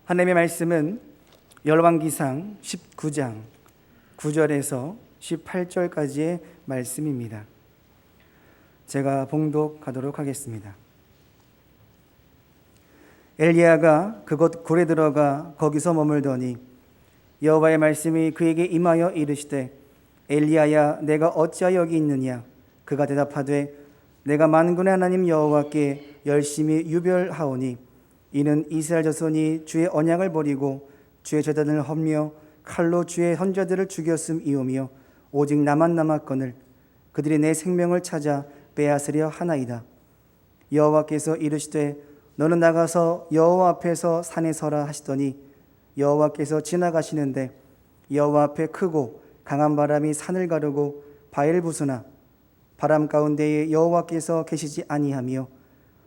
하나님의 말씀은 열왕기상 19장 9절에서 18절까지의 말씀입니다. 제가 봉독하도록 하겠습니다. 엘리야가 그곳 굴에 들어가 거기서 머물더니 여호와의 말씀이 그에게 임하여 이르시되 엘리야야 내가 어찌하여 여기 있느냐. 그가 대답하되 내가 만군의 하나님 여호와께 열심히 유별하오니 이는 이스라엘 자손이 주의 언약을 버리고 주의 제단을 헐며 칼로 주의 선자들을 죽였음이오며 오직 나만 남았거늘 그들이 내 생명을 찾아 빼앗으려 하나이다. 여호와께서 이르시되 너는 나가서 여호와 앞에서 산에 서라 하시더니 여호와께서 지나가시는데 여호와 앞에 크고 강한 바람이 산을 가르고 바위를 부수나 바람 가운데에 여호와께서 계시지 아니하며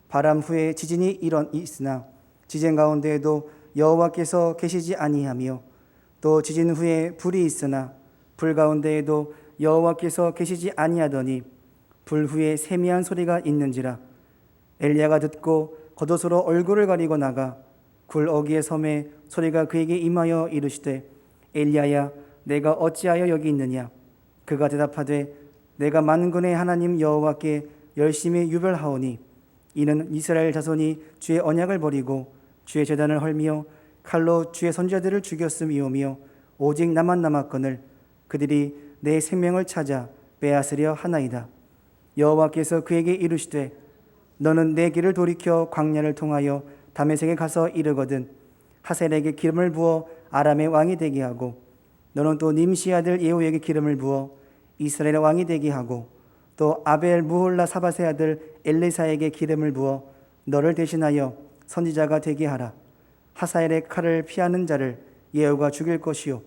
바람 후에 지진이 있으나 지진 가운데에도 여호와께서 계시지 아니하며 또 지진 후에 불이 있으나 불 가운데에도 여호와께서 계시지 아니하더니 불 후에 세미한 소리가 있는지라. 엘리야가 듣고 겉옷으로 얼굴을 가리고 나가 굴 어귀의 섬에 소리가 그에게 임하여 이르시되 엘리야야 내가 어찌하여 여기 있느냐. 그가 대답하되 내가 만군의 하나님 여호와께 열심히 유별하오니 이는 이스라엘 자손이 주의 언약을 버리고 주의 제단을 헐며 칼로 주의 선자들을 죽였음이오며 오직 나만 남았거늘 그들이 내 생명을 찾아 빼앗으려 하나이다. 여호와께서 그에게 이르시되 너는 내 길을 돌이켜 광야를 통하여 다메섹에 가서 이르거든 하셀에게 기름을 부어 아람의 왕이 되게 하고 너는 또 님시 아들 예후에게 기름을 부어 이스라엘의 왕이 되게 하고 또 아벨 무홀라 사밧의 아들 엘리사에게 기름을 부어 너를 대신하여 선지자가 되게 하라. 하사엘의 칼을 피하는 자를 예후가 죽일 것이요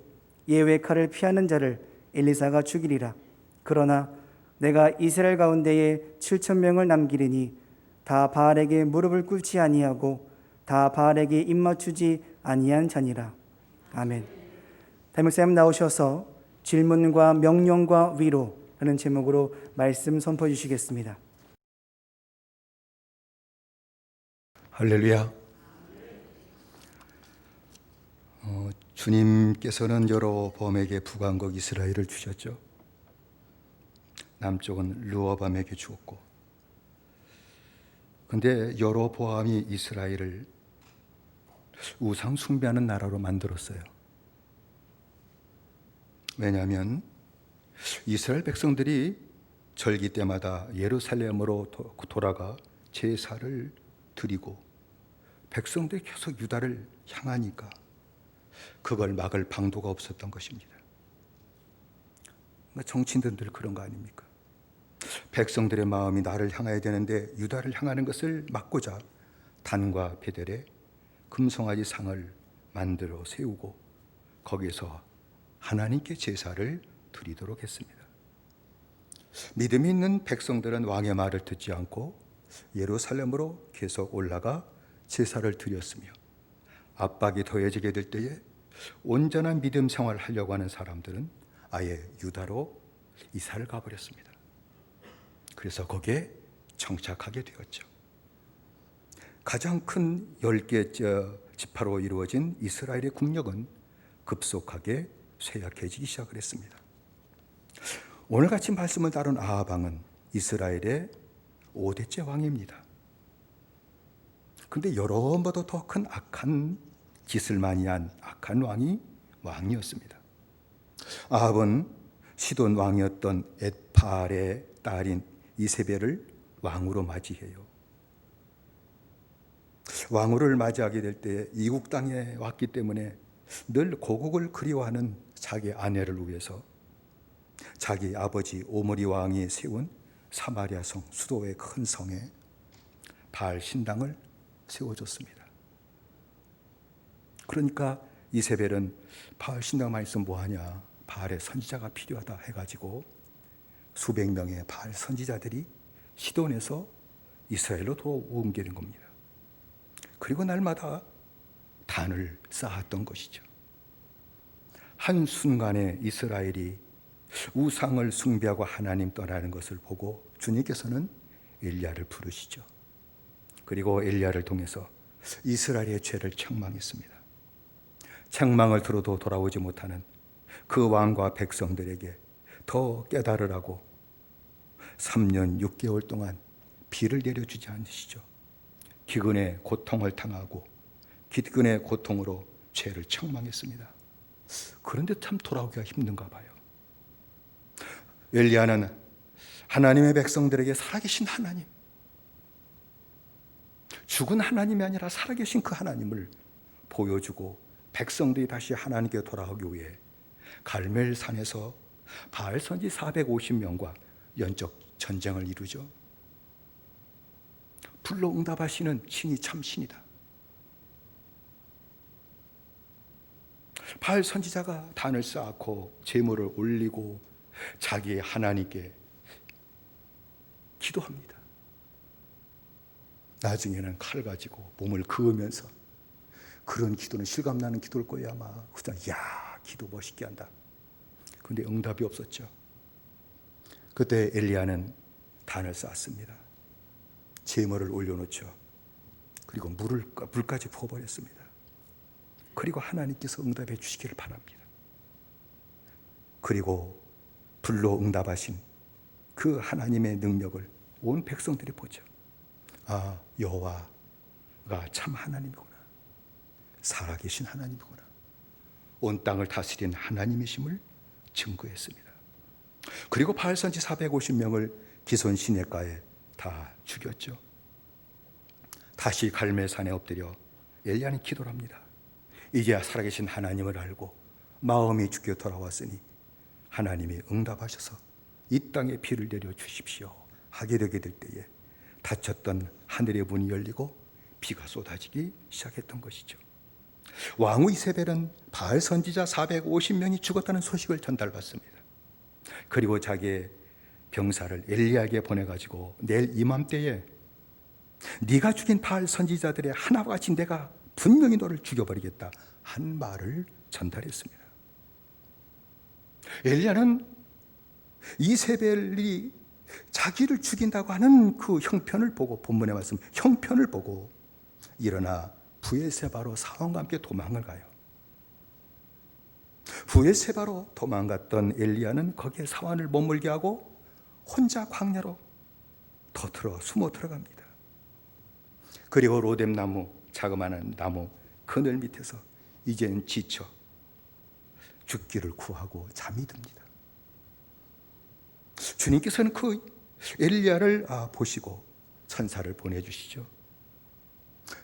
예후의 칼을 피하는 자를 엘리사가 죽이리라. 그러나 내가 이스라엘 가운데에 7,000명을 남기리니 다 바알에게 무릎을 꿇지 아니하고 다 바알에게 입맞추지 아니한 자니라. 아멘. 담임목사님 나오셔서 질문과 명령과 위로라는 제목으로 말씀 선포해 주시겠습니다. 할렐루야. 주님께서는 여로보암에게 북왕국 이스라엘을 주셨죠. 남쪽은 르호보암에게 주었고, 근데 여로보암이 이스라엘을 우상 숭배하는 나라로 만들었어요. 왜냐하면 이스라엘 백성들이 절기 때마다 예루살렘으로 돌아가 제사를 드리고 백성들이 계속 유다를 향하니까 그걸 막을 방도가 없었던 것입니다. 정치인들 그런 거 아닙니까? 백성들의 마음이 나를 향해야 되는데 유다를 향하는 것을 막고자 단과 베델에 금송아지 상을 만들어 세우고 거기서 하나님께 제사를 드리도록 했습니다. 믿음이 있는 백성들은 왕의 말을 듣지 않고 예루살렘으로 계속 올라가 제사를 드렸으며 압박이 더해지게 될 때에 온전한 믿음 생활을 하려고 하는 사람들은 아예 유다로 이사를 가버렸습니다. 그래서 거기에 정착하게 되었죠. 가장 큰 10개 지파로 이루어진 이스라엘의 국력은 급속하게 쇠약해지기 시작을 했습니다. 오늘같이 말씀을 다룬 아합 왕은 이스라엘의 5대째 왕입니다. 그런데 여러모도 더 큰 악한 짓을 많이 한 악한 왕이었습니다. 아합은 시돈 왕이었던 엣바알의 딸인 이세벨을 왕으로 맞이해요. 왕후를 맞이하게 될 때 이국 땅에 왔기 때문에 늘 고국을 그리워하는 자기 아내를 위해서 자기 아버지 오므리 왕이 세운 사마리아 성 수도의 큰 성에 바알 신당을 세워줬습니다. 그러니까 이세벨은 바알 신당만 있으면 뭐하냐, 바알의 선지자가 필요하다 해가지고 수백 명의 바알 선지자들이 시돈에서 이스라엘로 옮기는 겁니다. 그리고 날마다 단을 쌓았던 것이죠. 한순간에 이스라엘이 우상을 숭배하고 하나님 떠나는 것을 보고 주님께서는 엘리야를 부르시죠. 그리고 엘리야를 통해서 이스라엘의 죄를 책망했습니다. 책망을 들어도 돌아오지 못하는 그 왕과 백성들에게 더 깨달으라고 3년 6개월 동안 비를 내려주지 않으시죠. 기근의 고통을 당하고 기근의 고통으로 죄를 책망했습니다. 그런데 참 돌아오기가 힘든가 봐요. 엘리야는 하나님의 백성들에게 살아계신 하나님, 죽은 하나님이 아니라 살아계신 그 하나님을 보여주고 백성들이 다시 하나님께 돌아오기 위해 갈멜산에서 바알 선지 450명과 영적 전쟁을 이루죠. 불로 응답하시는 신이 참 신이다. 바알 선지자가 단을 쌓고 제물을 올리고 자기의 하나님께 기도합니다. 나중에는 칼 가지고 몸을 그으면서, 그런 기도는 실감나는 기도일 거예요 아마. 그냥 야, 기도 멋있게 한다. 그런데 응답이 없었죠. 그때 엘리야는 단을 쌓았습니다. 제물을 올려놓죠. 그리고 물까지 부어버렸습니다. 그리고 하나님께서 응답해 주시기를 바랍니다. 그리고 불로 응답하신 그 하나님의 능력을 온 백성들이 보죠. 아, 여호와가 참 하나님이구나. 살아계신 하나님이구나. 온 땅을 다스린 하나님이심을 증거했습니다. 그리고 바알 선지 450명을 기손 시내가에 다 죽였죠. 다시 갈멜산에 엎드려 엘리야는 기도를 합니다. 이제야 살아계신 하나님을 알고 마음이 주께 돌아왔으니 하나님이 응답하셔서 이 땅에 비를 내려 주십시오 하게 되게 될 때에 닫혔던 하늘의 문이 열리고 비가 쏟아지기 시작했던 것이죠. 왕후 이세벨은 바알 선지자 450명이 죽었다는 소식을 전달받습니다. 그리고 자기의 병사를 엘리야에게 보내가지고 내일 이맘때에 네가 죽인 바알 선지자들의 하나와 같이 내가 분명히 너를 죽여버리겠다 한 말을 전달했습니다. 엘리야는 이세벨이 자기를 죽인다고 하는 그 형편을 보고, 본문의 말씀 형편을 보고 일어나 브엘세바로 사원과 함께 도망을 가요. 브엘세바로 도망갔던 엘리야는 거기에 사원을 머물게 하고 혼자 광야로 숨어 들어갑니다. 그리고 로뎀나무, 자그마한 나무 그늘 밑에서 이제는 지쳐 죽기를 구하고 잠이 듭니다. 주님께서는 그 엘리야를 보시고 천사를 보내주시죠.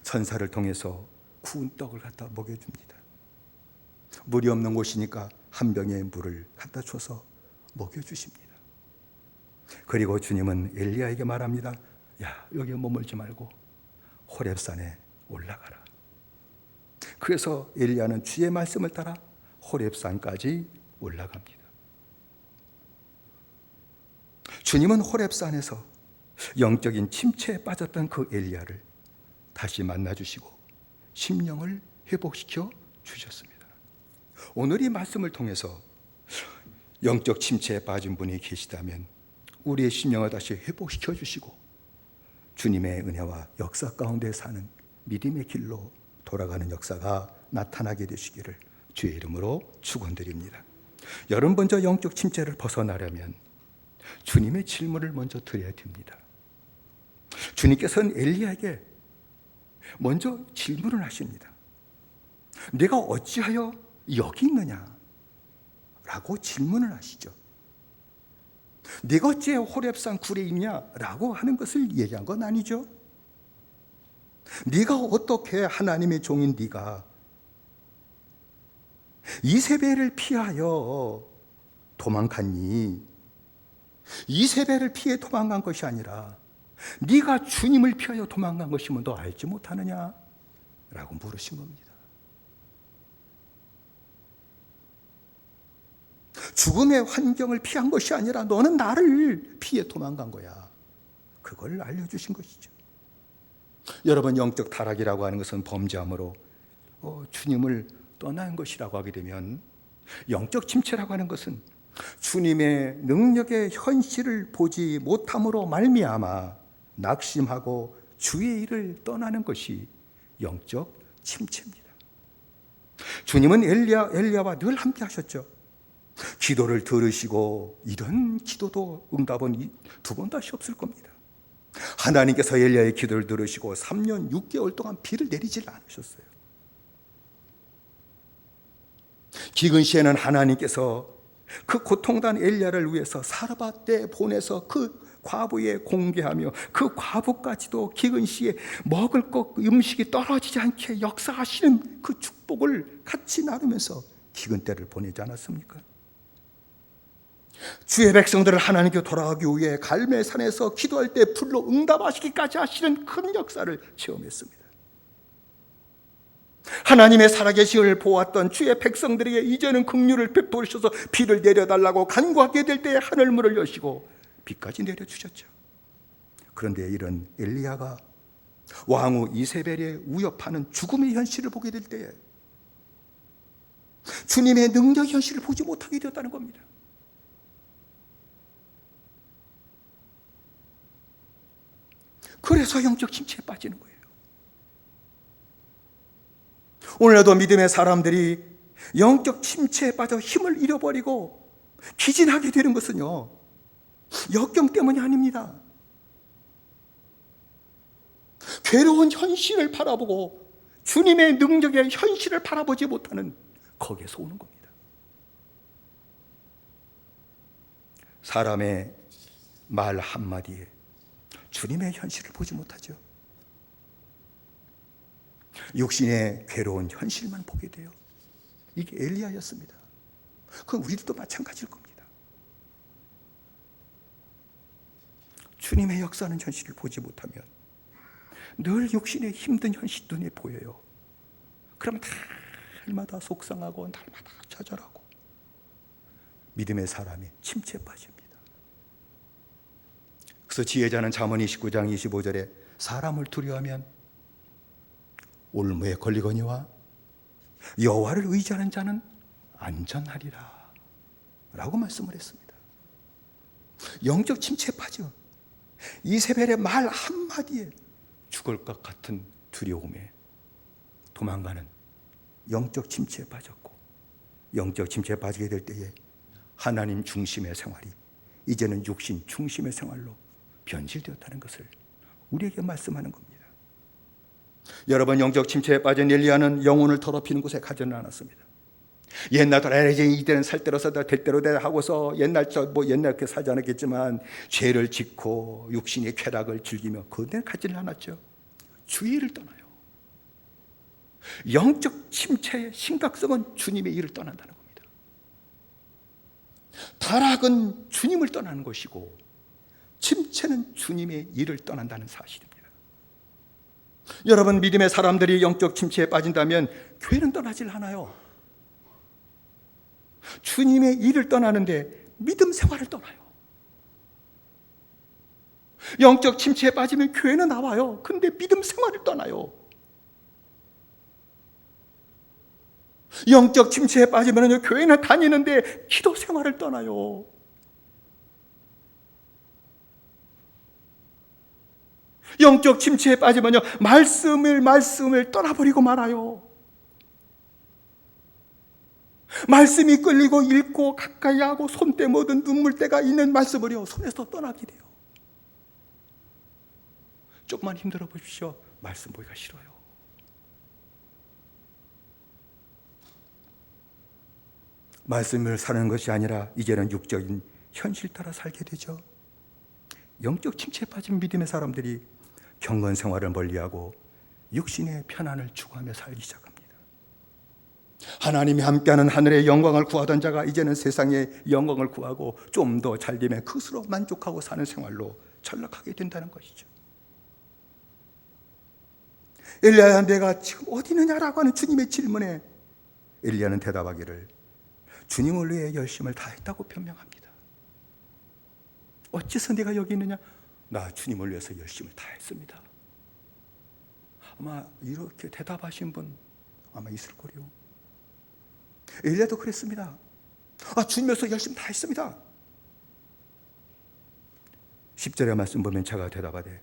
천사를 통해서 구운 떡을 갖다 먹여줍니다. 물이 없는 곳이니까 한 병의 물을 갖다 줘서 먹여주십니다. 그리고 주님은 엘리야에게 말합니다. 야, 여기 머물지 말고 호렙산에 올라가라. 그래서 엘리야는 주의 말씀을 따라 호렙산까지 올라갑니다. 주님은 호렙산에서 영적인 침체에 빠졌던 그 엘리야를 다시 만나주시고 심령을 회복시켜 주셨습니다. 오늘 이 말씀을 통해서 영적 침체에 빠진 분이 계시다면 우리의 심령을 다시 회복시켜 주시고 주님의 은혜와 역사 가운데 사는 믿음의 길로 돌아가는 역사가 나타나게 되시기를 주의 이름으로 축원드립니다. 여러분, 먼저 영적 침체를 벗어나려면 주님의 질문을 먼저 드려야 됩니다. 주님께서는 엘리야에게 먼저 질문을 하십니다. 내가 어찌하여 여기 있느냐? 라고 질문을 하시죠. 네가 어찌 호렙산 굴에 있냐? 라고 하는 것을 얘기한 건 아니죠. 네가 어떻게 하나님의 종인 네가 이세벨을 피하여 도망갔니? 이세벨을 피해 도망간 것이 아니라 네가 주님을 피하여 도망간 것이면 너 알지 못하느냐? 라고 물으신 겁니다. 죽음의 환경을 피한 것이 아니라 너는 나를 피해 도망간 거야. 그걸 알려주신 것이죠. 여러분, 영적 타락이라고 하는 것은 범죄함으로 주님을 떠난 것이라고 하게 되면, 영적 침체라고 하는 것은 주님의 능력의 현실을 보지 못함으로 말미암아 낙심하고 주의 일을 떠나는 것이 영적 침체입니다. 주님은 엘리야와 늘 함께 하셨죠. 기도를 들으시고 이런 기도도 응답은 두 번 다시 없을 겁니다. 하나님께서 엘리야의 기도를 들으시고 3년 6개월 동안 비를 내리질 않으셨어요. 기근 시에는 하나님께서 그 고통단 엘리야를 위해서 사르밧에 보내서 그 과부에 공개하며 그 과부까지도 기근 시에 먹을 것 음식이 떨어지지 않게 역사하시는 그 축복을 같이 나누면서 기근 때를 보내지 않았습니까? 주의 백성들을 하나님께 돌아가기 위해 갈멜산에서 기도할 때 불로 응답하시기까지 하시는 큰 역사를 체험했습니다. 하나님의 살아계심을 보았던 주의 백성들에게 이제는 긍휼을 베푸셔서 비를 내려달라고 간구하게 될 때에 하늘문을 여시고 비까지 내려주셨죠. 그런데 이런 엘리야가 왕후 이세벨에 위협하는 죽음의 현실을 보게 될 때에 주님의 능력 현실을 보지 못하게 되었다는 겁니다. 그래서 영적 침체에 빠지는 거예요. 오늘날도 믿음의 사람들이 영적 침체에 빠져 힘을 잃어버리고 기진하게 되는 것은요, 역경 때문이 아닙니다. 괴로운 현실을 바라보고 주님의 능력의 현실을 바라보지 못하는 거기에서 오는 겁니다. 사람의 말 한마디에 주님의 현실을 보지 못하죠. 육신의 괴로운 현실만 보게 돼요. 이게 엘리야였습니다. 그건 우리들도 마찬가지일 겁니다. 주님의 역사하는 현실을 보지 못하면 늘 육신의 힘든 현실 눈에 보여요. 그러면 날마다 속상하고 날마다 좌절하고 믿음의 사람이 침체에 빠집니다. 그래서 지혜자는 잠언 29장 25절에 사람을 두려워하면 올무에 걸리거니와 여호와를 의지하는 자는 안전하리라 라고 말씀을 했습니다. 영적 침체에 빠져 이세벨의 말 한마디에 죽을 것 같은 두려움에 도망가는 영적 침체에 빠졌고, 영적 침체에 빠지게 될 때에 하나님 중심의 생활이 이제는 육신 중심의 생활로 변질되었다는 것을 우리에게 말씀하는 겁니다. 여러분, 영적 침체에 빠진 엘리야는 영혼을 더럽히는 곳에 가지는 않았습니다. 옛날도 이때는 살 대로 살다 될 대로 돼 하고서 옛날 그렇게 살지 않았겠지만 죄를 짓고 육신의 쾌락을 즐기며 그데 가지는 않았죠. 주의를 떠나요. 영적 침체의 심각성은 주님의 일을 떠난다는 겁니다. 타락은 주님을 떠나는 것이고 침체는 주님의 일을 떠난다는 사실입니다. 여러분, 믿음의 사람들이 영적 침체에 빠진다면 교회는 떠나질 않아요. 주님의 일을 떠나는데 믿음 생활을 떠나요. 영적 침체에 빠지면 교회는 나와요. 근데 믿음 생활을 떠나요. 영적 침체에 빠지면 교회는 다니는데 기도 생활을 떠나요. 영적 침체에 빠지면요, 말씀을 떠나버리고 말아요. 말씀이 끌리고 읽고 가까이 하고 손때 묻은 눈물때가 있는 말씀을요, 손에서 떠나게 돼요. 조금만 힘들어 보십시오. 말씀 보기가 싫어요. 말씀을 사는 것이 아니라 이제는 육적인 현실 따라 살게 되죠. 영적 침체에 빠진 믿음의 사람들이 경건 생활을 멀리하고 육신의 편안을 추구하며 살기 시작합니다. 하나님이 함께하는 하늘의 영광을 구하던 자가 이제는 세상의 영광을 구하고 좀 더 잘되면 그것으로 만족하고 사는 생활로 전락하게 된다는 것이죠. 엘리야야, 내가 지금 어디 있느냐라고 하는 주님의 질문에 엘리야는 대답하기를 주님을 위해 열심을 다했다고 변명합니다. 어째서 내가 여기 있느냐? 나 주님을 위해서 열심을 다했습니다. 아마 이렇게 대답하신 분 아마 있을 거요. 엘리야도 그랬습니다. 주님 위해서 열심히 다했습니다. 10절의 말씀 보면 제가 대답하되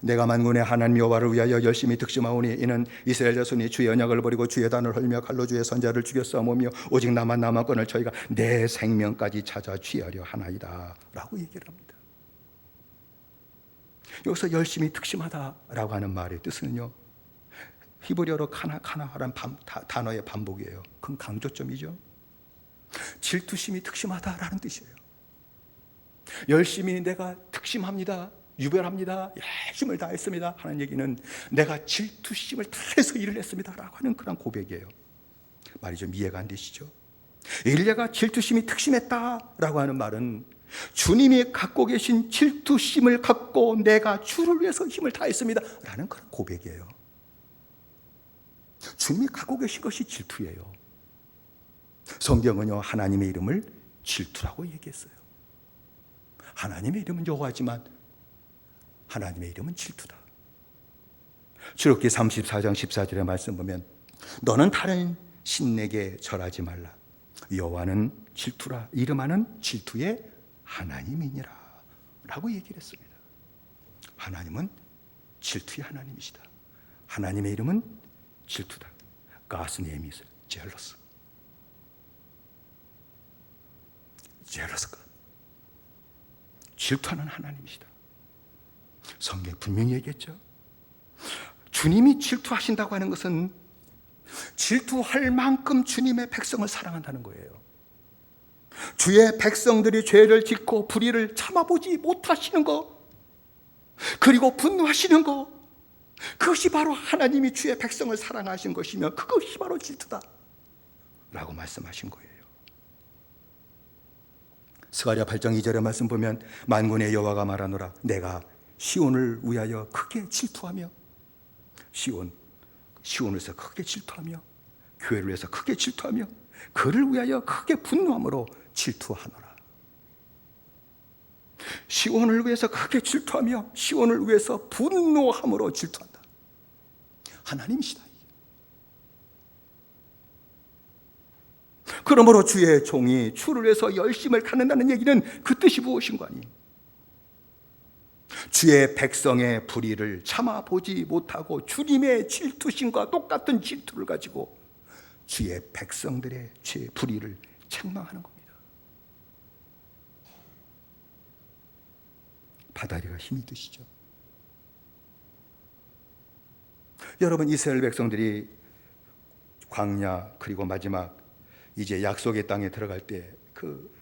내가 만군의 하나님 여호와를 위하여 열심히 득심하오니 이는 이스라엘 자손이 주의 언약을 버리고 주의 단을 헐며 칼로 주의 선자를 죽였사오며 오직 나만 남았거늘 저희가 내 생명까지 찾아 취하려 하나이다 라고 얘기를 합니다. 여기서 열심히 득심하다라고 하는 말의 뜻은요, 히브리어로 카나하라는 단어의 반복이에요. 그건 강조점이죠. 질투심이 득심하다라는 뜻이에요. 열심히 내가 득심합니다, 유별합니다, 힘을 다했습니다 하는 얘기는 내가 질투심을 다해서 일을 했습니다 라고 하는 그런 고백이에요. 말이 좀 이해가 안 되시죠? 엘리야가 질투심이 득심했다라고 하는 말은 주님이 갖고 계신 질투심을 갖고 내가 주를 위해서 힘을 다했습니다 라는 그런 고백이에요. 주님이 갖고 계신 것이 질투예요. 성경은요, 하나님의 이름을 질투라고 얘기했어요. 하나님의 이름은 여호와지만 하나님의 이름은 질투다. 출애굽기 34장 14절의 말씀 보면 너는 다른 신에게 절하지 말라. 여호와는 질투라. 이름하는 질투의 하나님이니라 라고 얘기를 했습니다. 하나님은 질투의 하나님이시다. 하나님의 이름은 질투다. God's name is jealous. Jealous God. 질투하는 하나님이시다. 성경에 분명히 얘기했죠. 주님이 질투하신다고 하는 것은 질투할 만큼 주님의 백성을 사랑한다는 거예요. 주의 백성들이 죄를 짓고 불의를 참아보지 못하시는 것, 그리고 분노하시는 것, 그것이 바로 하나님이 주의 백성을 사랑하신 것이며 그것이 바로 질투다 라고 말씀하신 거예요. 스가랴 8장 2절의 말씀 보면 만군의 여호와가 말하노라. 내가 시온을 위하여 크게 질투하며, 시온을 위해서 크게 질투하며, 교회를 위해서 크게 질투하며, 그를 위하여 크게 분노함으로 질투하노라. 시온을 위해서 크게 질투하며 시온을 위해서 분노함으로 질투한다. 하나님이시다. 그러므로 주의 종이 주를 위해서 열심을 갖는다는 얘기는 그 뜻이 무엇인가 하니, 주의 백성의 불의를 참아보지 못하고 주님의 질투심과 똑같은 질투를 가지고 주의 백성들의 죄 불의를 책망하는 겁니다. 바다리가 힘이 드시죠? 여러분, 이스라엘 백성들이 광야 그리고 마지막 이제 약속의 땅에 들어갈 때 그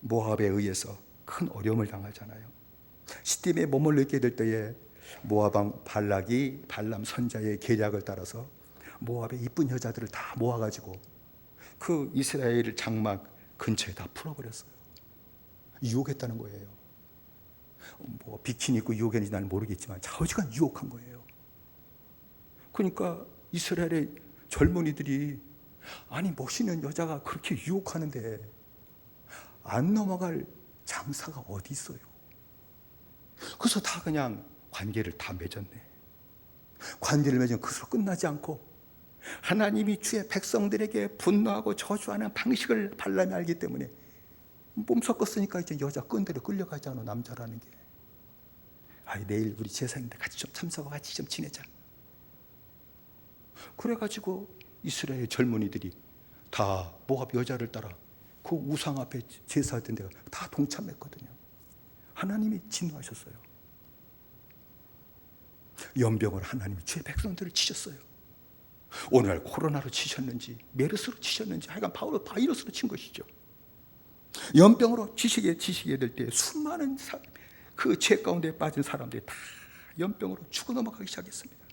모압에 의해서 큰 어려움을 당하잖아요. 시딤에 머물러 있게 될 때에 모압 왕 발락이 발람 선자의 계략을 따라서 모압의 이쁜 여자들을 다 모아가지고 그 이스라엘 장막 근처에 다 풀어버렸어요. 유혹했다는 거예요. 뭐 비키니 입고 유혹했는지 나는 모르겠지만 좌우지간 유혹한 거예요. 그러니까 이스라엘의 젊은이들이 아니 멋있는 여자가 그렇게 유혹하는데 안 넘어갈 장사가 어디 있어요. 그래서 다 그냥 관계를 다 맺었네. 관계를 맺으면 그것으로 끝나지 않고 하나님이 주의 백성들에게 분노하고 저주하는 방식을 발람이 알기 때문에 몸 섞었으니까 이제 여자 끈대로 끌려가지 않아. 남자라는 게 내일 우리 제사인데 같이 좀 참석하고 같이 좀 지내자. 그래가지고 이스라엘 젊은이들이 다 모압 여자를 따라 그 우상 앞에 제사했던 데가 다 동참했거든요. 하나님이 진노하셨어요. 연병으로 하나님이 주의 백성들을 치셨어요. 오늘 코로나로 치셨는지 메르스로 치셨는지 하여간 바이러스로 친 것이죠. 연병으로 치시게 될 때 수많은 그 죄 가운데 빠진 사람들이 다 연병으로 죽어 넘어가기 시작했습니다.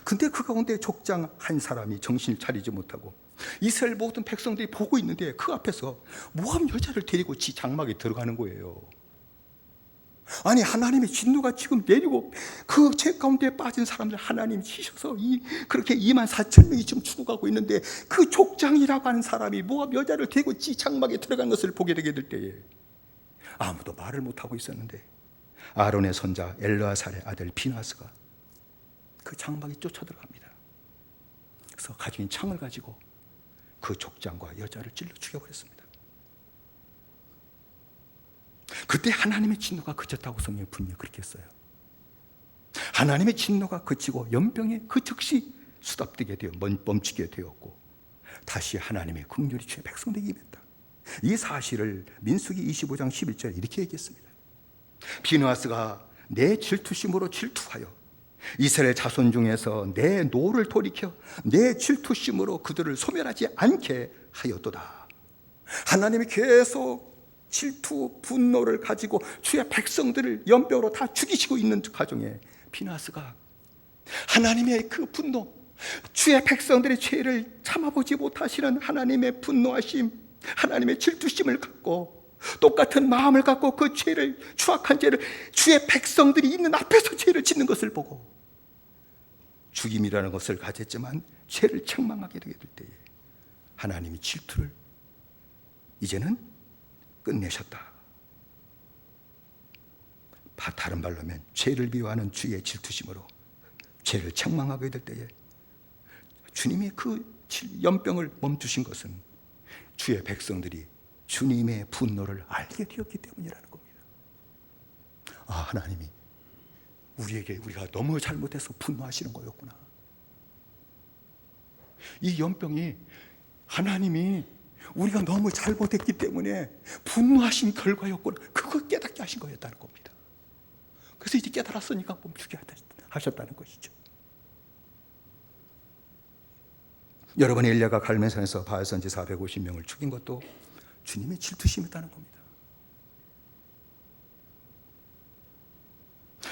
근데 그 가운데 족장 한 사람이 정신을 차리지 못하고 이스라엘 모든 백성들이 보고 있는데 그 앞에서 모압 여자를 데리고 지 장막에 들어가는 거예요. 아니 하나님의 진노가 지금 내리고 그 죄 가운데 빠진 사람들 하나님 치셔서 그렇게 24,000명이 지금 죽어가고 있는데 그 족장이라고 하는 사람이 모압 여자를 데리고 지 장막에 들어간 것을 보게 되게 될 때에 아무도 말을 못하고 있었는데 아론의 손자 엘르아살의 아들 비나스가 그 장막에 쫓아들어갑니다. 그래서 가지고 있는 창을 가지고 그 족장과 여자를 찔러 죽여버렸습니다. 그때 하나님의 진노가 그쳤다고 성경이 분명히 그렇게 했어요. 하나님의 진노가 그치고 연병에 그 즉시 수답되게 되어 멈추게 되었고 다시 하나님의 긍휼이 주의 백성에게 임했다. 이 사실을 민수기 25장 11절에 이렇게 얘기했습니다. 비느하스가 내 질투심으로 질투하여 이스라엘 자손 중에서 내 노를 돌이켜 내 질투심으로 그들을 소멸하지 않게 하였도다. 하나님이 계속 질투, 분노를 가지고 주의 백성들을 연병으로 다 죽이시고 있는 가정에 비느하스가 하나님의 그 분노, 주의 백성들의 죄를 참아보지 못하시는 하나님의 분노하심, 하나님의 질투심을 갖고 똑같은 마음을 갖고 그 죄를, 추악한 죄를 주의 백성들이 있는 앞에서 죄를 짓는 것을 보고 죽임이라는 것을 가졌지만 죄를 책망하게 되게 될 때에 하나님이 질투를 이제는 끝내셨다. 다른 말로 하면 죄를 미워하는 주의 질투심으로 죄를 책망하게 될 때에 주님이 그 연병을 멈추신 것은 주의 백성들이 주님의 분노를 알게 되었기 때문이라는 겁니다. 아, 하나님이 우리가 너무 잘못해서 분노하시는 거였구나. 이 연병이 하나님이 우리가 너무 잘못했기 때문에 분노하신 결과였구나. 그걸 깨닫게 하신 거였다는 겁니다. 그래서 이제 깨달았으니까 멈추게 하셨다는 것이죠. 여러분, 엘리야가 갈멜산에서 바알 선지 450명을 죽인 것도 주님의 질투심이었다는 겁니다.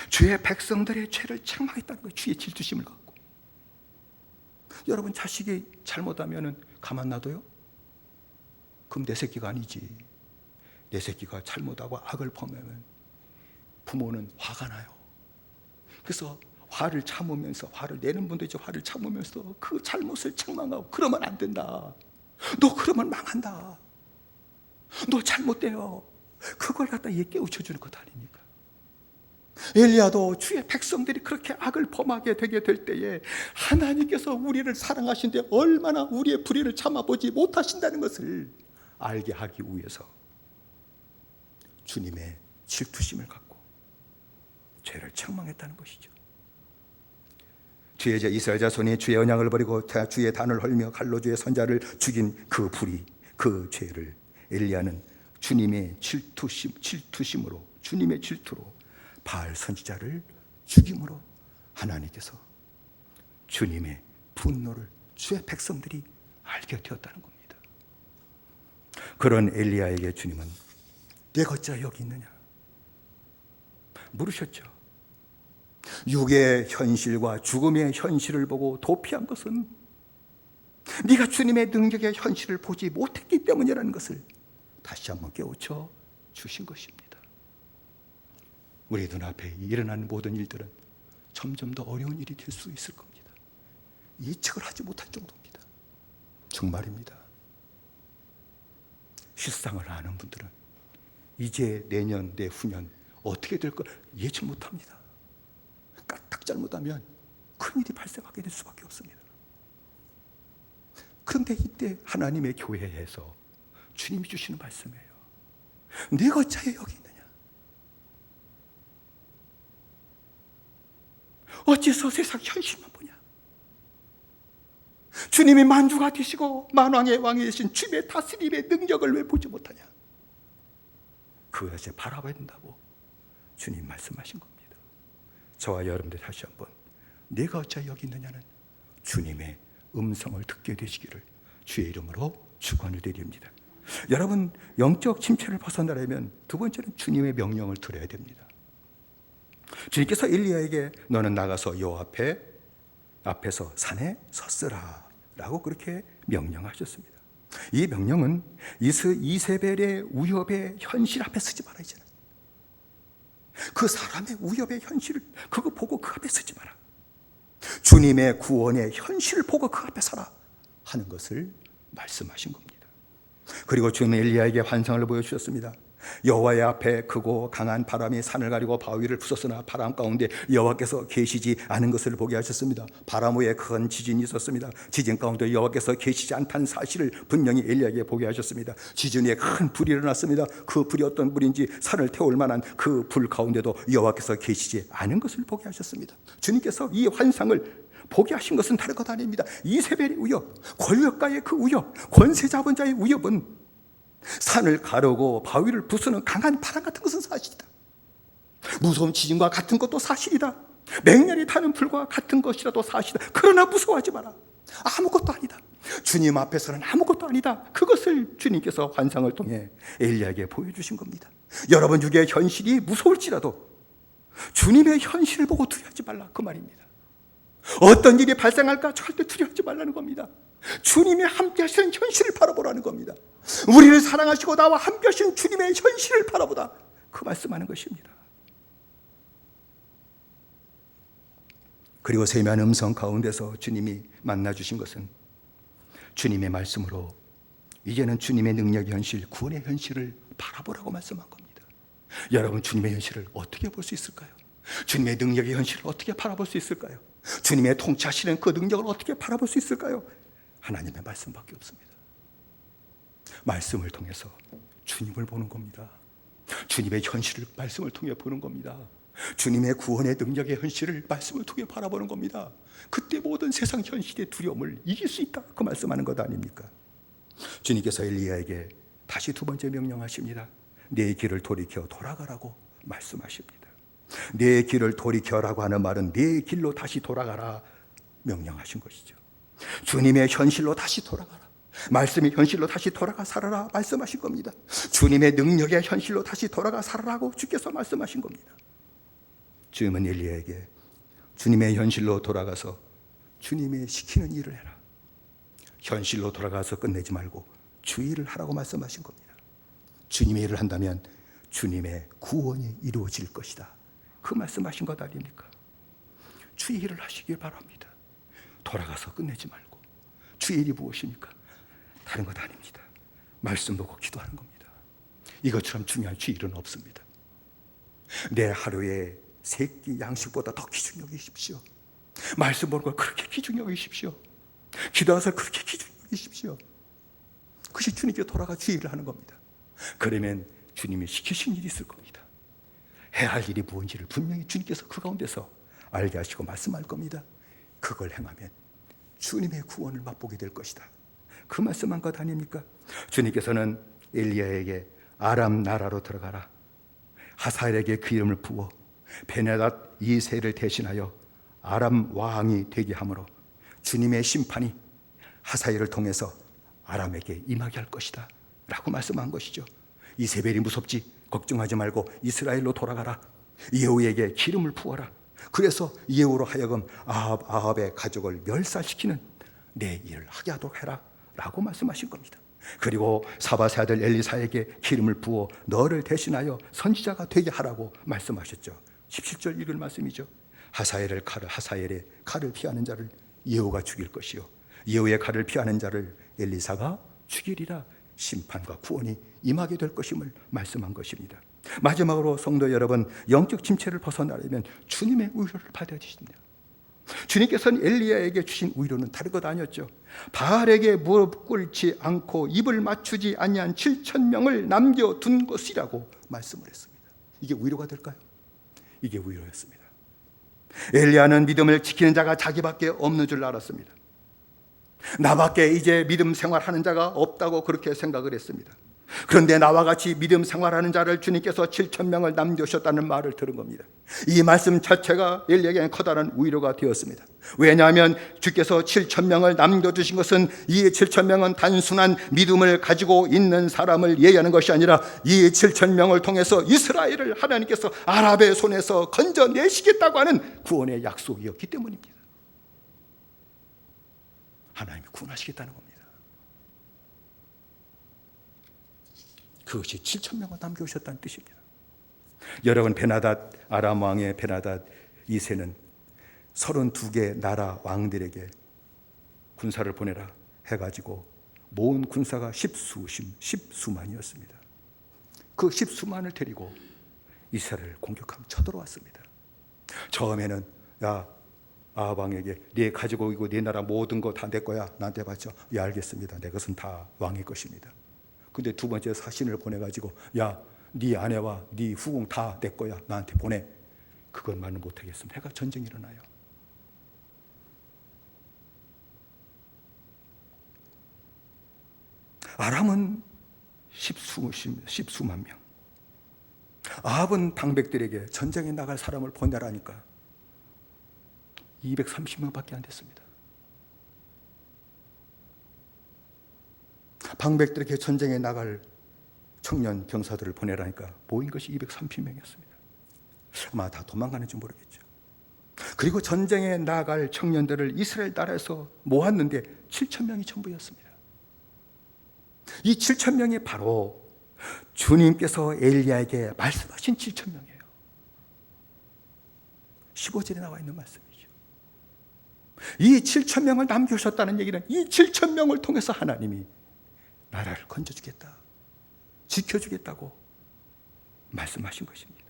주의 백성들의 죄를 책망했다는 거예요. 주의 질투심을 갖고. 여러분, 자식이 잘못하면 가만 놔둬요? 그럼 내 새끼가 아니지. 내 새끼가 잘못하고 악을 범하면 부모는 화가 나요. 그래서 화를 참으면서, 화를 내는 분도 이제 화를 참으면서 그 잘못을 책망하고, 그러면 안 된다. 너 그러면 망한다. 너 잘못돼요. 그걸 갖다 깨우쳐주는 것 아닙니까? 엘리야도 주의 백성들이 그렇게 악을 범하게 되게 될 때에 하나님께서 우리를 사랑하신데 얼마나 우리의 불의를 참아보지 못하신다는 것을 알게 하기 위해서 주님의 질투심을 갖고 죄를 책망했다는 것이죠. 주의 이스라엘 자손이 주의 언약을 버리고 주의 단을 헐며 칼로 주의 선자를 죽인 그 불의, 그 죄를 엘리야는 주님의 질투심으로, 주님의 질투로 바알 선지자를 죽임으로 하나님께서 주님의 분노를 주의 백성들이 알게 되었다는 겁니다. 그런 엘리야에게 주님은 내가 어찌 여기 있느냐 물으셨죠. 육의 현실과 죽음의 현실을 보고 도피한 것은 네가 주님의 능력의 현실을 보지 못했기 때문이라는 것을 다시 한번 깨우쳐 주신 것입니다. 우리 눈앞에 일어나는 모든 일들은 점점 더 어려운 일이 될 수 있을 겁니다. 예측을 하지 못할 정도입니다. 정말입니다. 실상을 아는 분들은 이제 내년, 내후년 어떻게 될 걸 예측 못합니다. 까딱 잘못하면 큰일이 발생하게 될 수밖에 없습니다. 그런데 이때 하나님의 교회에서 주님이 주시는 말씀이에요. 네가 어찌하여 여기 있느냐? 어째서 세상 현실만 보냐? 주님이 만주가 되시고 만왕의 왕이 되신 주님의 다스림의 능력을 왜 보지 못하냐? 그것을 바라봐야 된다고 주님 말씀하신 겁니다. 저와 여러분들 다시 한번 내가 어찌 여기 있느냐는 주님의 음성을 듣게 되시기를 주의 이름으로 축원을 드립니다. 여러분, 영적 침체를 벗어나려면 두 번째는 주님의 명령을 들어야 됩니다. 주님께서 엘리야에게 너는 나가서 여호와 앞에서 산에 섰으라 라고 그렇게 명령하셨습니다. 이 명령은 이세벨의 위협의 현실 앞에 서지 마라. 이제는 그 사람의 위협의 현실을 그거 보고 그 앞에 서지 마라. 주님의 구원의 현실을 보고 그 앞에 서라 하는 것을 말씀하신 겁니다. 그리고 주님은 엘리야에게 환상을 보여주셨습니다. 여호와의 앞에 크고 강한 바람이 산을 가리고 바위를 부쉈으나 바람 가운데 여호와께서 계시지 않은 것을 보게 하셨습니다. 바람 후에 큰 지진이 있었습니다. 지진 가운데 여호와께서 계시지 않다는 사실을 분명히 엘리야에게 보게 하셨습니다. 지진 후에 큰 불이 일어났습니다. 그 불이 어떤 불인지 산을 태울 만한 그 불 가운데도 여호와께서 계시지 않은 것을 보게 하셨습니다. 주님께서 이 환상을 보게 하신 것은 다른 것 아닙니다. 이세벨의 위협, 권력가의 그 위협, 권세 잡은 자의 위협은 산을 가르고 바위를 부수는 강한 바람 같은 것은 사실이다. 무서운 지진과 같은 것도 사실이다. 맹렬히 타는 불과 같은 것이라도 사실이다. 그러나 무서워하지 마라. 아무것도 아니다. 주님 앞에서는 아무것도 아니다. 그것을 주님께서 환상을 통해 엘리야에게 보여주신 겁니다. 여러분 육의 현실이 무서울지라도 주님의 현실을 보고 두려워하지 말라, 그 말입니다. 어떤 일이 발생할까 절대 두려워하지 말라는 겁니다. 주님이 함께 하시는 현실을 바라보라는 겁니다. 우리를 사랑하시고 나와 함께 하시는 주님의 현실을 바라보다, 그 말씀하는 것입니다. 그리고 세미한 음성 가운데서 주님이 만나주신 것은 주님의 말씀으로 이제는 주님의 능력의 현실, 구원의 현실을 바라보라고 말씀한 겁니다. 여러분, 주님의 현실을 어떻게 볼 수 있을까요? 주님의 능력의 현실을 어떻게 바라볼 수 있을까요? 주님의 통치하시는 그 능력을 어떻게 바라볼 수 있을까요? 하나님의 말씀밖에 없습니다. 말씀을 통해서 주님을 보는 겁니다. 주님의 현실을 말씀을 통해 보는 겁니다. 주님의 구원의 능력의 현실을 말씀을 통해 바라보는 겁니다. 그때 모든 세상 현실의 두려움을 이길 수 있다, 그 말씀하는 것 아닙니까? 주님께서 엘리야에게 다시 두 번째 명령하십니다. 내 길을 돌이켜 돌아가라고 말씀하십니다. 내 길을 돌이켜라고 하는 말은 내 길로 다시 돌아가라 명령하신 것이죠. 주님의 현실로 다시 돌아가라, 말씀의 현실로 다시 돌아가 살아라 말씀하신 겁니다. 주님의 능력의 현실로 다시 돌아가 살아라고 주께서 말씀하신 겁니다. 주님은 엘리야에게 주님의 현실로 돌아가서 주님이 시키는 일을 해라, 현실로 돌아가서 끝내지 말고 주 일을 하라고 말씀하신 겁니다. 주님의 일을 한다면 주님의 구원이 이루어질 것이다, 그 말씀하신 것 아닙니까? 주의 일을 하시길 바랍니다. 돌아가서 끝내지 말고. 주의 일이 무엇입니까? 다른 것 아닙니다. 말씀 보고 기도하는 겁니다. 이것처럼 중요한 주의 일은 없습니다. 내 하루의 세 끼 양식보다 더 귀중 여기십시오. 말씀 보는 걸 그렇게 귀중 여기십시오. 기도해서 그렇게 귀중 여기십시오. 그것이 주님께 돌아가 주의 일을 하는 겁니다. 그러면 주님이 시키신 일이 있을 겁니다. 해야 할 일이 무엇인지를 분명히 주님께서 그 가운데서 알게 하시고 말씀할 겁니다. 그걸 행하면 주님의 구원을 맛보게 될 것이다, 그 말씀한 것 아닙니까? 주님께서는 엘리야에게 아람 나라로 들어가라, 하사엘에게 그 이름을 부어 베나닷 2세를 대신하여 아람 왕이 되게 하므로 주님의 심판이 하사엘을 통해서 아람에게 임하게 할 것이다 라고 말씀한 것이죠. 이세벨이 무섭지 걱정하지 말고 이스라엘로 돌아가라, 예후에게 기름을 부어라, 그래서 예후로 하여금 아합의 가족을 멸살시키는 내 일을 하게 하도록 해라 라고 말씀하신 겁니다. 그리고 사밧의 아들 엘리사에게 기름을 부어 너를 대신하여 선지자가 되게 하라고 말씀하셨죠. 17절 읽을 말씀이죠. 하사엘의 칼을 피하는 자를 예후가 죽일 것이요 예후의 칼을 피하는 자를 엘리사가 죽이리라, 심판과 구원이 임하게 될 것임을 말씀한 것입니다. 마지막으로 성도 여러분, 영적 침체를 벗어나려면 주님의 위로를 받아야 되십니다. 주님께서는 엘리야에게 주신 위로는 다른 것 아니었죠. 바알에게 무릎 꿇지 않고 입을 맞추지 아니한 7,000명을 남겨둔 것이라고 말씀을 했습니다. 이게 위로가 될까요? 이게 위로였습니다. 엘리야는 믿음을 지키는 자가 자기밖에 없는 줄 알았습니다. 나밖에 이제 믿음 생활하는 자가 없다고 그렇게 생각을 했습니다. 그런데 나와 같이 믿음 생활하는 자를 주님께서 7,000명을 남겨주셨다는 말을 들은 겁니다. 이 말씀 자체가 엘리야에게는 커다란 위로가 되었습니다. 왜냐하면 주께서 7,000명을 남겨주신 것은 이 7,000명은 단순한 믿음을 가지고 있는 사람을 예의하는 것이 아니라 이 7,000명을 통해서 이스라엘을 하나님께서 아랍의 손에서 건져내시겠다고 하는 구원의 약속이었기 때문입니다. 하나님이 구원하시겠다는 겁니다. 그것이 7,000명을 남겨오셨다는 뜻입니다. 여러분, 아람 왕의 베나닷 2세는 32개 나라 왕들에게 군사를 보내라 해가지고 모은 군사가 십수만이었습니다. 그 십수만을 데리고 이스라엘을 공격하며 쳐들어왔습니다. 처음에는 야 아합 왕에게 네 가지고 있고 네 나라 모든 거 다 내 거야 나한테 바쳐. 예 알겠습니다. 내 것은 다 왕의 것입니다. 근데 두 번째 사신을 보내가지고 야 네 아내와 네 후궁 다 내 거야 나한테 보내. 그것만은 못하겠습니다. 해가 전쟁이 일어나요. 아람은 십수만 명. 아합은 방백들에게 전쟁에 나갈 사람을 보내라니까 230명밖에 안 됐습니다. 방백들에게 전쟁에 나갈 청년 병사들을 보내라니까 모인 것이 230명이었습니다. 아마 다 도망가는지 모르겠죠. 그리고 전쟁에 나갈 청년들을 이스라엘 나라에서 모았는데 7,000명이 전부였습니다. 이 7,000명이 바로 주님께서 엘리야에게 말씀하신 7,000명이에요. 15절에 나와 있는 말씀이죠. 이 7,000명을 남겨주셨다는 얘기는 이 7,000명을 통해서 하나님이 나라를 건져주겠다, 지켜주겠다고 말씀하신 것입니다.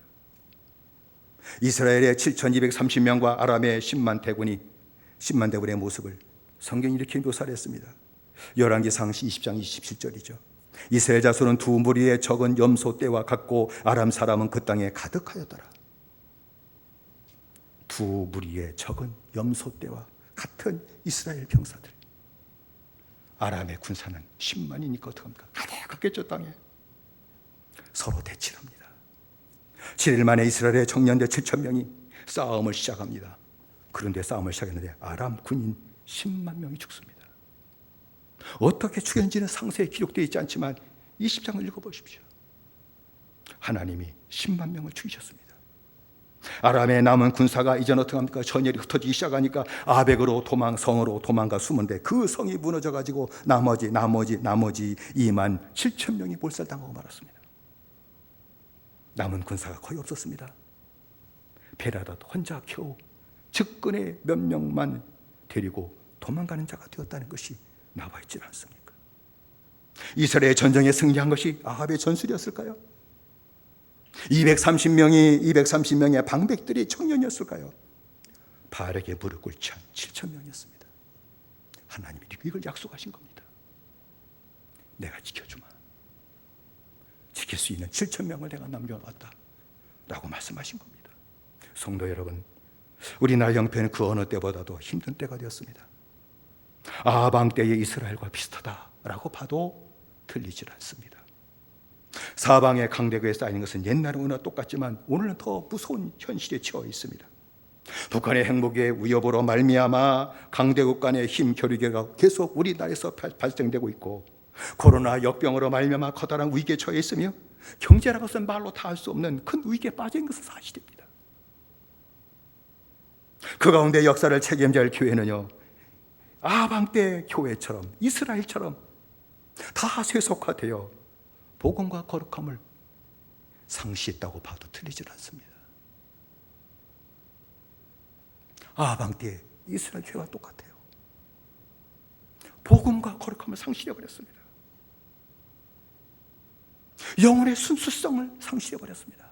이스라엘의 7,230명과 아람의 10만 대군의 모습을 성경이 이렇게 묘사를 했습니다. 열왕기상 20장 27절이죠. 이스라엘 자손은 두 무리의 적은 염소 떼와 같고 아람 사람은 그 땅에 가득하였더라. 두 무리의 적은 염소 떼와 같은 이스라엘 병사들. 아람의 군사는 10만이니까 어떡합니까? 가득했죠 땅에. 서로 대치합니다. 7일 만에 이스라엘의 청년대 7,000명이 싸움을 시작합니다. 그런데 싸움을 시작했는데 아람 군인 10만 명이 죽습니다. 어떻게 죽였는지는 상세히 기록되어 있지 않지만 20장을 읽어보십시오. 하나님이 10만 명을 죽이셨습니다. 아람의 남은 군사가 이제 어떻게 합니까? 전열이 흩어지기 시작하니까 아벡으로 성으로 도망가 숨은데 그 성이 무너져가지고 나머지 2만 7천 명이 몰살당하고 말았습니다. 남은 군사가 거의 없었습니다. 베라다도 혼자 겨우 측근의 몇 명만 데리고 도망가는 자가 되었다는 것이 나와 있지 않습니까? 이스라엘 전쟁에 승리한 것이 아합의 전술이었을까요? 230명의 방백들이 청년이었을까요? 바알에게 무릎 꿇지 않은 7,000명이었습니다. 하나님이 이걸 약속하신 겁니다. 내가 지켜주마. 지킬 수 있는 7,000명을 내가 남겨놨다 라고 말씀하신 겁니다. 성도 여러분, 우리나라 형편은 그 어느 때보다도 힘든 때가 되었습니다. 아방 때의 이스라엘과 비슷하다라고 봐도 틀리질 않습니다. 사방의 강대국에 쌓이는 것은 옛날은 똑같지만 오늘은 더 무서운 현실에 처해 있습니다. 북한의 행복의 위협으로 말미암아 강대국 간의 힘 겨루기가 계속 우리나라에서 발생되고 있고, 코로나 역병으로 말미암아 커다란 위기에 처해 있으며 경제라고 해서는 말로 다 할 수 없는 큰 위기에 빠진 것은 사실입니다. 그 가운데 역사를 책임져야 할 교회는요, 아방 때 교회처럼 이스라엘처럼 다 세속화되어 복음과 거룩함을 상시했다고 봐도 틀리질 않습니다. 아방 때 이스라엘 교회와 똑같아요. 복음과 거룩함을 상실해버렸습니다. 영혼의 순수성을 상실해버렸습니다.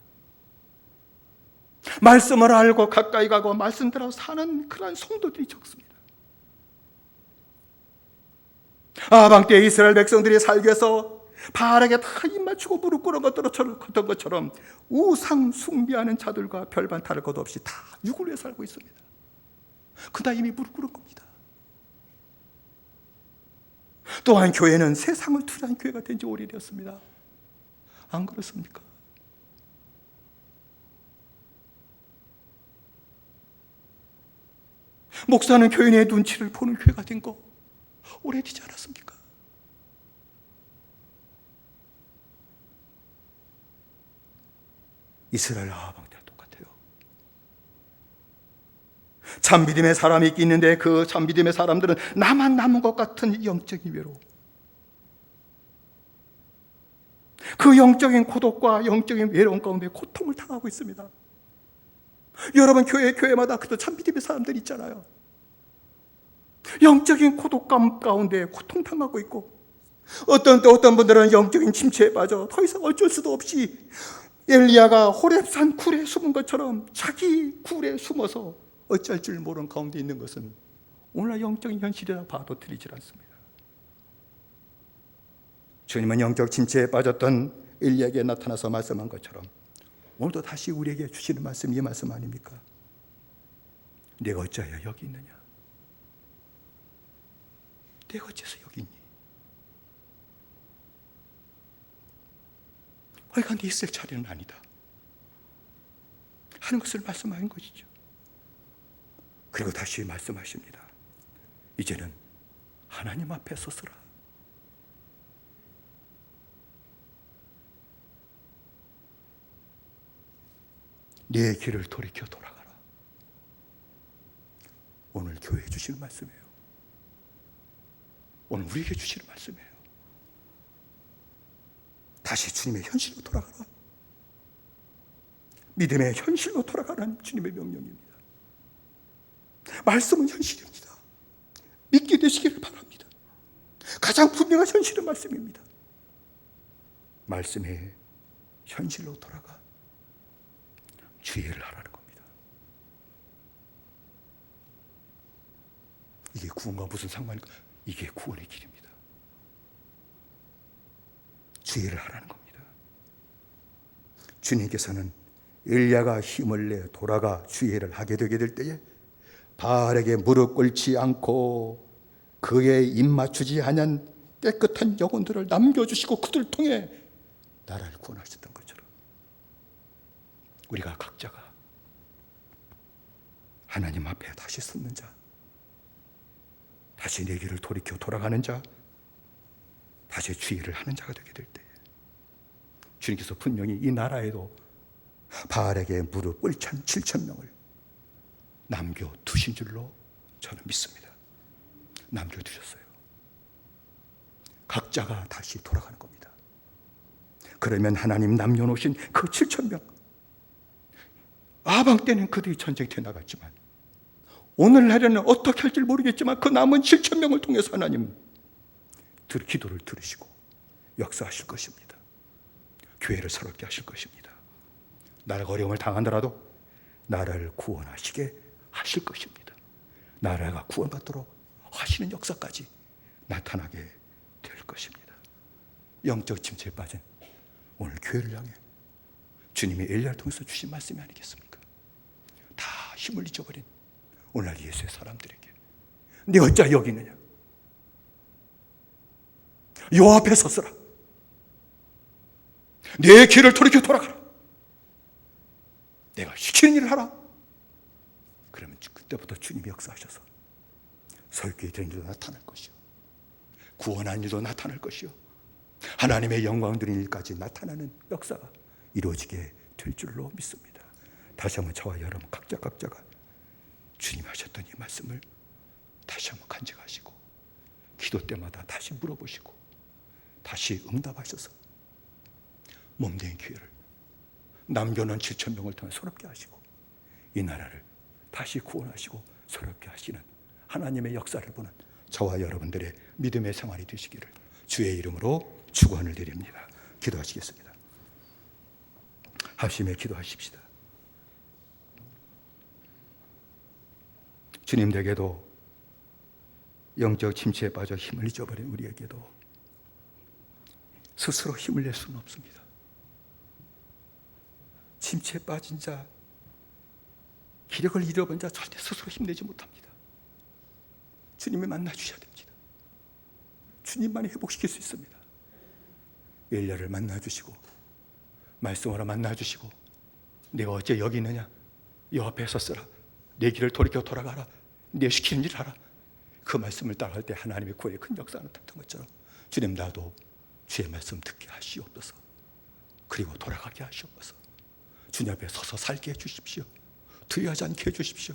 말씀을 알고 가까이 가고 말씀대로 사는 그러한 성도들이 적습니다. 아방 때 이스라엘 백성들이 살기 위해서 바알에게 다 입맞추고 무릎 꿇었던 것처럼 우상 숭배하는 자들과 별반 다를 것 없이 다 육을 위해 살고 있습니다. 그다 이미 무릎 꿇은 겁니다. 또한 교회는 세상을 투자한 교회가 된 지 오래되었습니다. 안 그렇습니까? 목사는 교인의 눈치를 보는 교회가 된 거 오래되지 않았습니까? 이스라엘 아방 때와 똑같아요. 참믿음의 사람이 있긴 있는데 그 참믿음의 사람들은 나만 남은 것 같은 영적인 외로움, 그 영적인 고독과 영적인 외로움 가운데 고통을 당하고 있습니다. 여러분 교회마다 그도 참믿음의 사람들 있잖아요. 영적인 고독감 가운데 고통당하고 있고 어떤 분들은 영적인 침체에 빠져 더 이상 어쩔 수도 없이 엘리야가 호렙산 굴에 숨은 것처럼 자기 굴에 숨어서 어쩔 줄 모르는 가운데 있는 것은 오늘날 영적인 현실이라 봐도 틀리질 않습니다. 주님은 영적 침체에 빠졌던 엘리야에게 나타나서 말씀한 것처럼 오늘도 다시 우리에게 주시는 말씀이 이 말씀 아닙니까? 내가 어찌하여 여기 있느냐? 내가 어째서 여기 있니? 너희가 네 있을 자리는 아니다 하는 것을 말씀하는 것이죠. 그리고 다시 말씀하십니다. 이제는 하나님 앞에 서서라. 네 길을 돌이켜 돌아가라. 오늘 교회에 주시는 말씀이에요. 오늘 우리에게 주시는 말씀이에요. 다시 주님의 현실로 돌아가라. 믿음의 현실로 돌아가라는 주님의 명령입니다. 말씀은 현실입니다. 믿게 되시기를 바랍니다. 가장 분명한 현실은 말씀입니다. 말씀의 현실로 돌아가 주의를 하라는 겁니다. 이게 구원과 무슨 상관일까? 이게 구원의 길입니다. 주의를 하라는 겁니다. 주님께서는 엘리야가 힘을 내 돌아가 주의를 하게 되게 될 때에 바알에게 무릎 꿇지 않고 그의 입 맞추지 않은 깨끗한 영혼들을 남겨주시고 그들을 통해 나라를 구원하셨던 것처럼 우리가 각자가 하나님 앞에 다시 섰는 자, 다시 내 길을 돌이켜 돌아가는 자, 다시 주의를 하는 자가 되게 될 때 주님께서 분명히 이 나라에도 바알에게 무릎 꿇찬 7,000명을 남겨두신 줄로 저는 믿습니다. 남겨두셨어요. 각자가 다시 돌아가는 겁니다. 그러면 하나님 남겨놓으신 그 7,000명, 아방 때는 그들이 전쟁터에 나갔지만 오늘날에는 어떻게 할지 모르겠지만 그 남은 7,000명을 통해서 하나님 기도를 들으시고 역사하실 것입니다. 교회를 새롭게 하실 것입니다. 나라가 어려움을 당하더라도 나라를 구원하시게 하실 것입니다. 나라가 구원받도록 하시는 역사까지 나타나게 될 것입니다. 영적 침체에 빠진 오늘 교회를 향해 주님이 엘리야를 통해서 주신 말씀이 아니겠습니까? 다 힘을 잊어버린 오늘날 예수의 사람들에게 네가 어찌 여기 있느냐? 여호와 앞에 섰으라. 내 길을 돌이켜 돌아가라. 내가 시키는 일을 하라. 그러면 그때부터 주님이 역사하셔서 설교에 된 일도 나타날 것이요, 구원한 일도 나타날 것이요, 하나님의 영광 드리는 일까지 나타나는 역사가 이루어지게 될 줄로 믿습니다. 다시 한번 저와 여러분 각자가 주님 하셨던 이 말씀을 다시 한번 간직하시고 기도 때마다 다시 물어보시고 다시 응답하셔서 몸된 기회를 남겨놓은 7,000명을 통해 새롭게 하시고 이 나라를 다시 구원하시고 새롭게 하시는 하나님의 역사를 보는 저와 여러분들의 믿음의 생활이 되시기를 주의 이름으로 축원을 드립니다. 기도하시겠습니다. 합심해 기도하십시다. 주님 댁에도 영적 침체에 빠져 힘을 잊어버린 우리에게도 스스로 힘을 낼 수는 없습니다. 침체에 빠진 자, 기력을 잃어버린 자 절대 스스로 힘내지 못합니다. 주님을 만나주셔야 됩니다. 주님만이 회복시킬 수 있습니다. 엘리야를 만나주시고 말씀으로 만나주시고 내가 어째 여기 있느냐? 여호와 앞에 섰으라. 내 길을 돌이켜 돌아가라. 내 시키는 일을 하라. 그 말씀을 따라갈 때 하나님의 구원의 큰 역사가 나타났던 것처럼 주님 나도 주의 말씀 듣게 하시옵소서. 그리고 돌아가게 하시옵소서. 주님 앞에 서서 살게 해주십시오. 두려워하지 않게 해주십시오.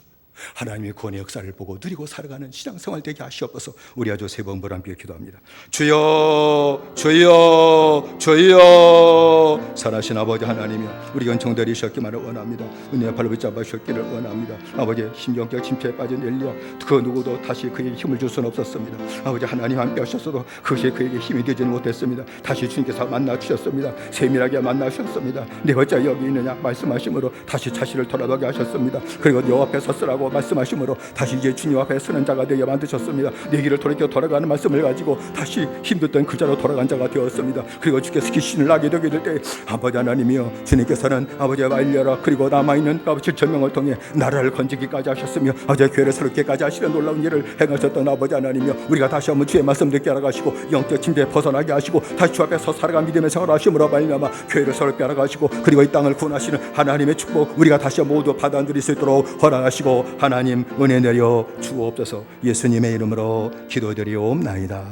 하나님의 구원의 역사를 보고 누리고 살아가는 신앙생활 되게 하시옵소서. 우리 아주 세 번 보람비어 기도합니다. 주여 주여 주여. 살아신 아버지 하나님이여, 우리 은총되리셨기만을 원합니다. 은혜의 발로 붙잡아 주셨기를 원합니다. 아버지, 심정적 침체에 빠진 엘리야, 그 누구도 다시 그에게 힘을 줄 수는 없었습니다. 아버지 하나님 함께 하셨어도 그것이 그에게 힘이 되지는 못했습니다. 다시 주님께서 만나 주셨습니다. 세밀하게 만나 주셨습니다. 네 어찌 여기 있느냐 말씀하심으로 다시 자신을 돌아보게 하셨습니다. 그리고 네 앞에 섰으라고 말씀하심으로 다시 이제 주님 앞에 서는 자가 되게 만드셨습니다. 네 길을 돌아가는 말씀을 가지고 다시 힘들던 그 자로 돌아간 자가 되었습니다. 그리고 주께서 귀신을 나게 되게 될 때 아버지 하나님이여, 주님께서는 아버지의 말려라 그리고 남아있는 아버지 7,000명을 통해 나라를 건지기까지 하셨으며 아버지의 교회를 새롭게까지 하시는 놀라운 일을 행하셨던 아버지 하나님이여, 우리가 다시 한번 주의 말씀 듣게 하라가시고 영적 침대에 벗어나게 하시고 다시 주 앞에 서 살아가 믿음의 생활을 하심으로 말미암아 교회를 새롭게 하라가시고 그리고 이 땅을 구원하시는 하나님의 축복 우리가 다시 모두 받아 누릴 수 있도록 허락하시고 하나님 은혜 내려 주옵소서. 예수님의 이름으로 기도드리옵나이다.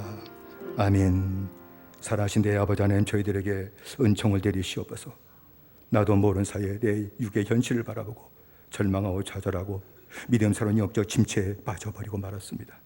아멘. 살아신 내 아버지 하나님, 저희들에게 은총을 내리시옵소서. 나도 모르는 사이에 내 육의 현실을 바라보고 절망하고 좌절하고 믿음스러운 영적 침체에 빠져버리고 말았습니다.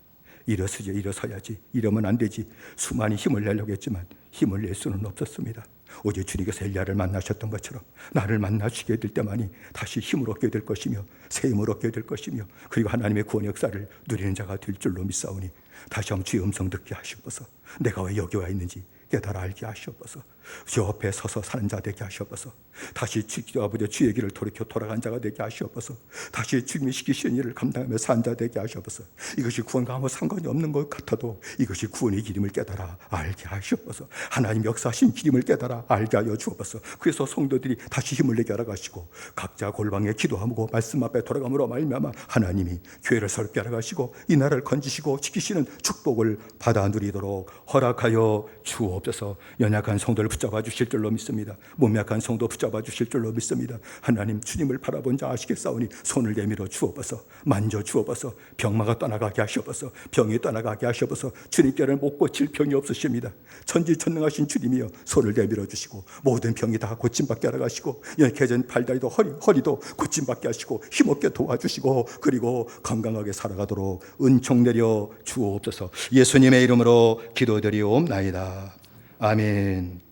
일어서야지, 이러면 안 되지, 수많이 힘을 내려고 했지만 힘을 낼 수는 없었습니다. 오직 주님께서 엘리야를 만나셨던 것처럼 나를 만나시게 될 때만이 다시 힘을 얻게 될 것이며 새 힘을 얻게 될 것이며 그리고 하나님의 구원 역사를 누리는 자가 될 줄로 믿사오니 다시 한번 주의 음성 듣게 하시옵소서. 내가 왜 여기 와 있는지 깨달아 알게 하시옵소서. 주 앞에 서서 사는 자 되게 하시옵소서. 다시 아버지 주의 길을 돌아간 자가 되게 하시옵소서. 다시 주님이 시키신 일을 감당하며 산 자 되게 하시옵소서. 이것이 구원과 아무 상관이 없는 것 같아도 이것이 구원의 기름을 깨달아 알게 하시옵소서. 하나님 역사하신 기름을 깨달아 알게 하여 주옵소서. 그래서 성도들이 다시 힘을 내게 하라가시고 각자 골방에 기도하고 말씀 앞에 돌아감으로 말미암아 하나님이 교회를 새롭게 하라가시고 이 나라를 건지시고 지키시는 축복을 받아 누리도록 허락하여 주옵소서. 연약한 성도를 붙잡아 주실 줄로 믿습니다. 몸 약한 성도 붙잡아 주실 줄로 믿습니다. 하나님, 주님을 바라본 자 아시겠사오니 손을 내밀어 주옵소서. 만져 주옵소서. 병마가 떠나가게 하시옵소서. 병이 떠나가게 하시옵소서. 주님께는 못 고칠 병이 없으십니다. 천지천능하신 주님이여, 손을 내밀어 주시고 모든 병이 다 고침받게 하라가시고 약해진 팔다리도 허리도 고침받게 하시고 힘없게 도와주시고 그리고 건강하게 살아가도록 은총 내려 주옵소서. 예수님의 이름으로 기도드리옵나이다. 아멘.